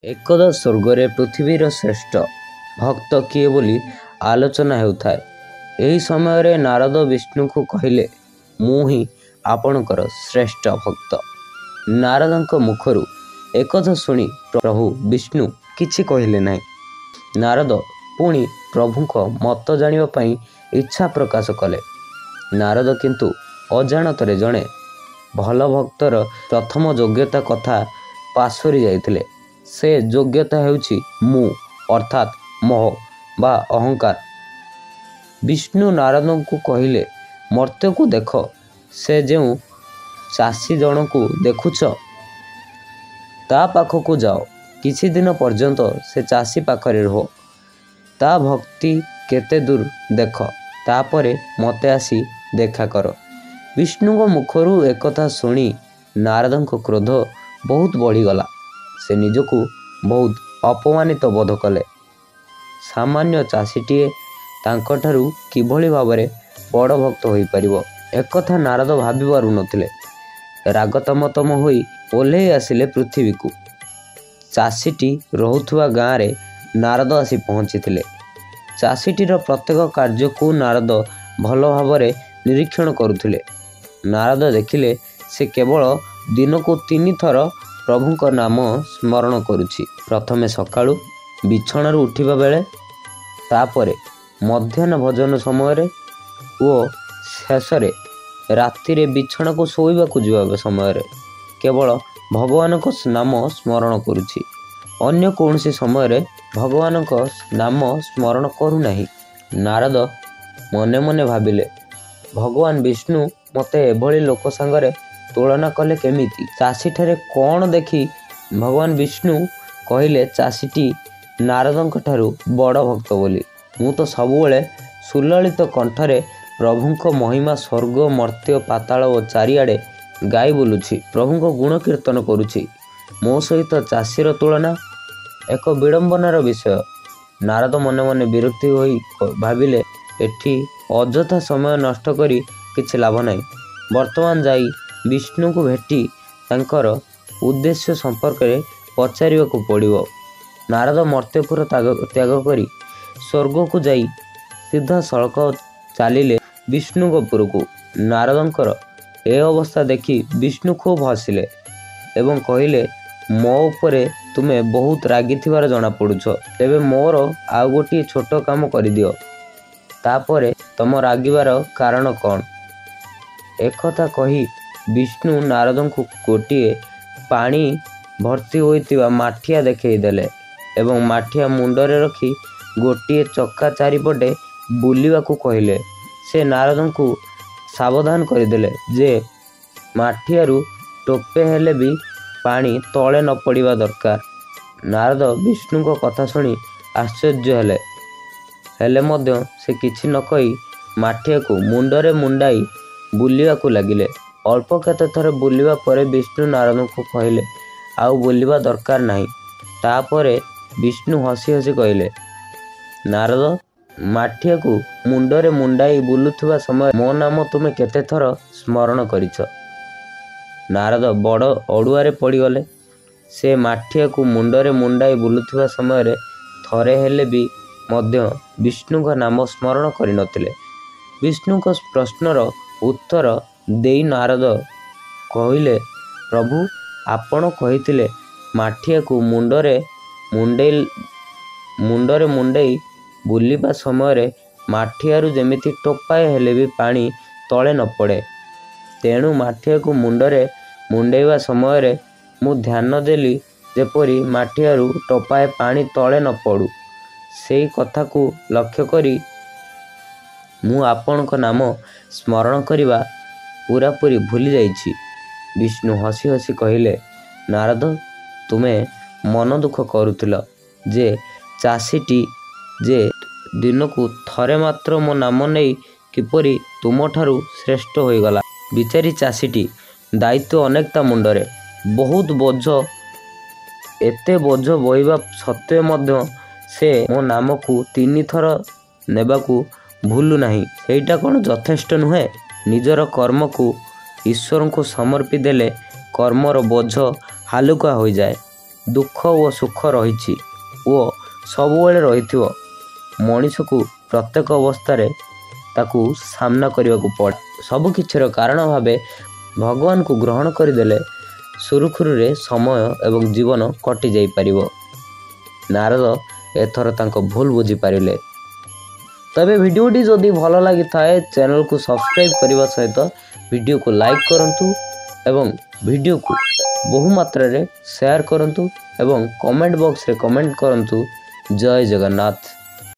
एकदा स्वर्गरे पृथ्वीर श्रेष्ठ भक्त किए बोली आलोचना हेउथाए। एही समय नारद विष्णु को कहिले, मु ही आपणकर श्रेष्ठ भक्त। नारदଙ୍କ मुखरू एकथा शुणी प्रभु विष्णु किछि कहिले नाही। नारद पुणी प्रभुଙ୍କ मत जानिबा पई इच्छा प्रकाश कले। नारद किंतु अजाणतरे जणे भल भक्तर प्रथम योग्यता कथा पासोरी जाइथिले। से योग्यता हेउछि मु अर्थात मोह बा अहंकार। विष्णु नारद को कहिले, मर्त्य को देख, से जेउ चाषी जन को देखुछ ता पाखकु जाओ, किछि दिन पर्यंत से चाषी पाखरे रहो, ता भक्ति केते दूर देख, तापरे मते आसी देखा कर। विष्णु मुखरू एकथा शुणी नारद क्रोध बहुत बढ़ीगला। से निजकू बहुत अपमानित बोध कले। सामान्य चाषीटीए तांकठारू किभली भावरे बड़ भक्त होई परिबो, एकथा नारद भाबी पारु नथिले। रागतमतम होई ओल्हेई आसिले पृथ्वी को। चाषीटी रहुथुवा गाँ रे नारद आसी पहुँचीथिले। चाषीटीर प्रत्येक कार्य को नारद भल भावरे निरीक्षण करुथिले। नारद देखिले से केवल दिन को 3 थर प्रभुंक नाम स्मरण करुछि। प्रथमे सकाळु बिछणारू उठिबा बेले, तापरे मध्याह्न भोजन समय ओ शेषरे रातिरे बिछणा को शोइबा को जिबा समय केवल भगवान को नाम स्मरण करुछि। अन्य कौनसी समय भगवान को नाम स्मरण करू नाही। नारद मने मने भाबिले, भगवान विष्णु मते एभली लोक संगरे तुलना कले केमिति। चाषी ठारे कौन देखी भगवान विष्णु कहिले चाषीटी नारदंक ठारू बड़ भक्त बोली। मु तो सबुबले सुललित कंठरे प्रभुंक महिमा स्वर्ग मर्त्य पाताल और चारिआडे गाई बोलुछि, प्रभुंक गुण कीर्तन करुछि। मो सहित चाषीर तुलना एक विडंबनार विषय। नारद मने मने विरक्ति होई भाबिले, एठी अଯଥା समय नष्ट करी किछि लाभ नाही। वर्तमान जाई विष्णु को भेटी तांकर उद्देश्य संपर्क में पचारिबा को पड़िबो। नारद मर्त्यपुर त्याग करी स्वर्ग को जाई सीधा सड़क चलिले विष्णुपुर को। नारदंकर ए अवस्था देखी विष्णु खूब हसिले एवं कहिले, मो उपरे तुमे बहुत रागी थिबार जना पड़ुछ, तेबे मोर आउ गोटी छोट काम करि दियो, तापरे तम रागिबार कारण कौन। एकथा कही विष्णु नारद को गोटे पानी भर्ती होइतिबा माठिया देखई देले एवं माठिया मुंडरे रखी गोटे चक्का चारिपटे बुलिबा को कहिले। से नारद को सावधान करदेले जे माठियारू टोपे हेले भी पानी तले न पड़िबा दरकार। नारद विष्णु को कथा सुनी आश्चर्य हेले मध्य से किछि न कही माठिया को मुंडरे मुंडाई बुलिबा को लागिले। अल्प केते थर बुलिबा परे विष्णु नारद को कहिले, आउ बुलिबा दरकार नाही। तापरे विष्णु हसी हसी कहिले, नारद माठिया को मुंडरे मुंडाई बुलुथुवा समय मो नाम तुमे केते थर स्मरण करिछ। नारद बड़ अड़ुआरे पड़ीगले। से माठिया को मुंडरे मुंडाई बुलुथुवा समय थरे हेले भी मध्य विष्णु का नाम स्मरण करि नथिले। विष्णु को प्रश्नर उत्तर देई नारद कहिले, प्रभु आपण कहिथिले माठिया को मुंडरे मुंडई बुलिबा समय माठियारू जेमिति टोपाए हेले भी पानी तले न पड़े। तेणु माठिया को मुंडरे मुंडेवा समय मु ध्यान देली जेपरी माठियारू टोपाए पानी तले न पड़ू। सेई कथा को लक्ष्य करी मु आपणक नाम स्मरण करिबा पूरापूरी भूली जाइछि। विष्णु हसी हसी कहिले, नारद तुमे मन दुख करुथिल जे चाषीटी जे दिन को थरे मात्र मो नाम नहीं किपरि तुम ठारू श्रेष्ठ होईगला। बिचारी चाषीटी दायित्व अनेक ता मुंडरे, बहुत बोझ, एते बोझ बोइबा सत्वे मध्य से मो नाम को 3 थर नेबाकू भूलु नाही। सेटा कौन यथेष्ट नुहे? निजर कर्म को ईश्वर को समर्पी देले कर्मर बोझ हालुका हो जाए। ଦୁଃଖ ଓ ସୁଖ ରହିଛି ଓ ସବୁବେଳେ ରହିଥିବ। ମଣିଷକୁ ପ୍ରତ୍ୟେକ ଅବସ୍ଥାରେ ତାକୁ ସାମ୍ନା କରିବାକୁ ପଡ଼େ। ସବୁକିଛିର କାରଣ ଭାବେ ଭଗବାନଙ୍କୁ ଗ୍ରହଣ କରିଦେଲେ ସୁରୁଖୁରୁରେ ସମୟ ଏବଂ ଜୀବନ କଟିଯାଇପାରିବ। ନାରଦ ଏଥର ତାଙ୍କ ଭୁଲ ବୁଝିପାରିଲେ। ତେବେ ଭିଡ଼ିଓଟି ଯଦି ଭଲ ଲାଗିଥାଏ ଚ୍ୟାନେଲକୁ ସବସ୍କ୍ରାଇବ୍ କରିବା ସହିତ ଭିଡ଼ିଓକୁ ଲାଇକ୍ କରନ୍ତୁ ଏବଂ ଭିଡ଼ିଓକୁ ବହୁ ମାତ୍ରାରେ ସେୟାର କରନ୍ତୁ ଏବଂ କମେଣ୍ଟ ବକ୍ସରେ କମେଣ୍ଟ କରନ୍ତୁ। ଜୟ ଜଗନ୍ନାଥ।